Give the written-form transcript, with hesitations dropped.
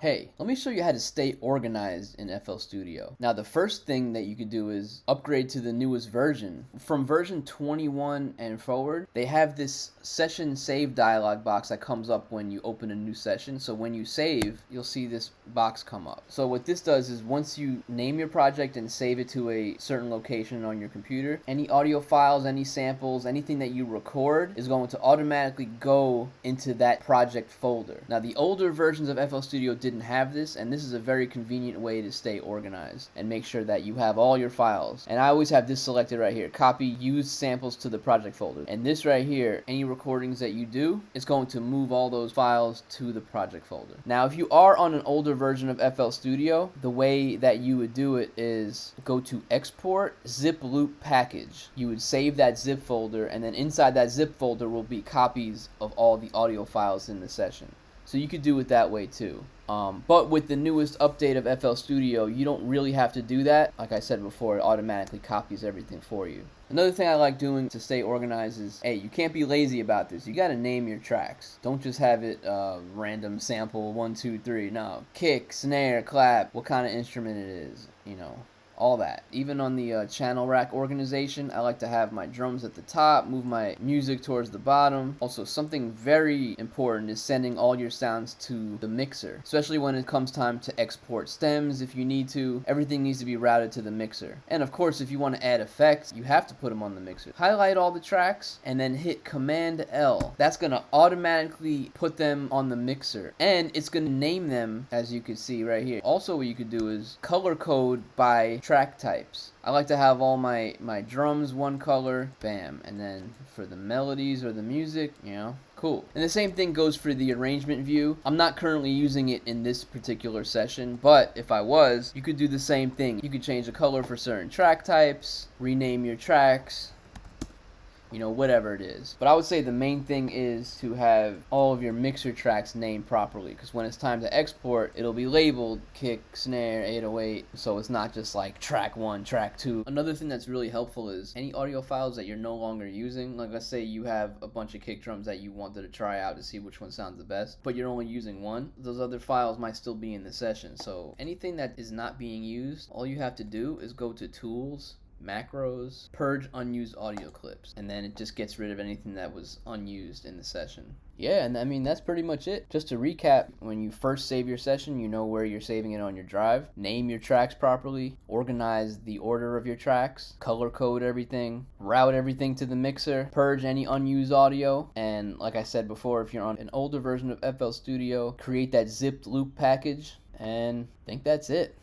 Hey, let me show you how to stay organized in FL Studio. Now, the first thing that you could do is upgrade to the newest version. From version 21 and forward, they have this session save dialog box that comes up when you open a new session. So when you save, you'll see this box come up. So what this does is once you name your project and save it to a certain location on your computer, any audio files, any samples, anything that you record is going to automatically go into that project folder. Now, the older versions of FL Studio didn't have this, and this is a very convenient way to stay organized and make sure that you have all your files. And I always have this selected right here, copy used samples to the project folder. And this right here, any recordings that you do, it's going to move all those files to the project folder. Now, if you are on an older version of FL Studio, the way that you would do it is go to export zip loop package. You would save that zip folder, and then inside that zip folder will be copies of all the audio files in the session. So you could do it that way too. But with the newest update of FL Studio, you don't really have to do that. Like I said before, it automatically copies everything for you. Another thing I like doing to stay organized is, hey, you can't be lazy about this. You got to name your tracks. Don't just have it random sample 1, 2, 3. No, kick, snare, clap, what kind of instrument it is, all that. Even on the channel rack organization, I like to have my drums at the top, move my music towards the bottom. Also, something very important is sending all your sounds to the mixer, especially when it comes time to export stems. If you need to, everything needs to be routed to the mixer. And of course, if you want to add effects, you have to put them on the mixer. Highlight all the tracks and then hit Command L. That's going to automatically put them on the mixer, and it's going to name them, as you can see right here. Also, what you could do is color code by track types. I like to have all my drums one color, bam, and then for the melodies or the music, cool. And the same thing goes for the arrangement view. I'm not currently using it in this particular session, but if I was, you could do the same thing. You could change the color for certain track types, rename your tracks, whatever it is. But I would say the main thing is to have all of your mixer tracks named properly, because when it's time to export, it'll be labeled kick, snare, 808, so it's not just like track 1, track 2. Another thing that's really helpful is any audio files that you're no longer using, like let's say you have a bunch of kick drums that you wanted to try out to see which one sounds the best, but you're only using one, those other files might still be in the session. So anything that is not being used, all you have to do is go to Tools, Macros, purge unused audio clips, and then it just gets rid of anything that was unused in the session. Yeah, and I mean, that's pretty much it. Just to recap, when you first save your session, you know where you're saving it on your drive. Name your tracks properly, organize the order of your tracks, color code everything, route everything to the mixer, purge any unused audio, and like I said before, if you're on an older version of FL Studio, create that zipped loop package, and I think that's it.